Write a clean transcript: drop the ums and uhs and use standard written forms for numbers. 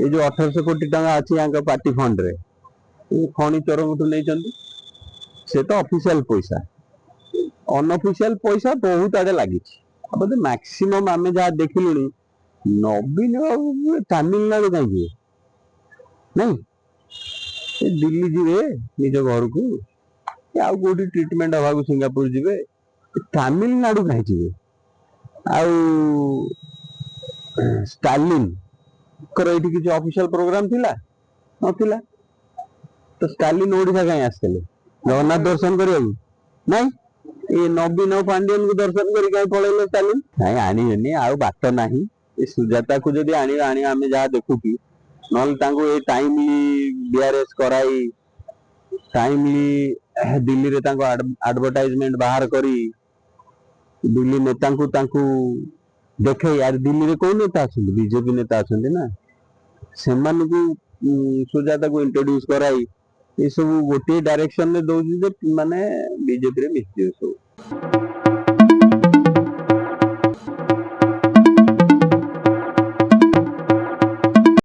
ये जो 1800 कोटी टंका अच्छी पार्टी फंड रे खनि चोर नहीं से तो ऑफिशियल पैसा अनऑफिशियल पैसा बहुत आड़े लगी बोधे मैक्सिमम आम जहाँ देखिलु नवीन बाबू तमिलनाडु कहीं नहीं दिल्ली जीवे निज घर को आउ कौटी ट्रिटमेंट हवा सिंगापुर जीवे तमिलनाडु कहीं जीवे आउ स्टालिन किसी ऑफिशियल प्रोग्राम थिला नथिला तो स्टालिन ओडिशा कहीं आसते जगन्नाथ दर्शन करने नहीं ये नवीन पांडियन को दर्शन कर पलैले स्टालिन नहीं आनी आउ बाट ना सुजाता को जब आने आम जहाँ देखु कि ना टाइमली बीआरएस कराई टाइमली दिल्ली रे एडवर्टाइजमेंट बाहर करी दिल्ली नेता को देखे यार दिल्ली रे कौन नेता अच्छा बीजेपी नेता अच्छा ना से सुजाता को इंट्रोड्यूस कराई ये सब गोटे डायरेक्शन में दौर माने बीजेपी रे मिस्त्री सब।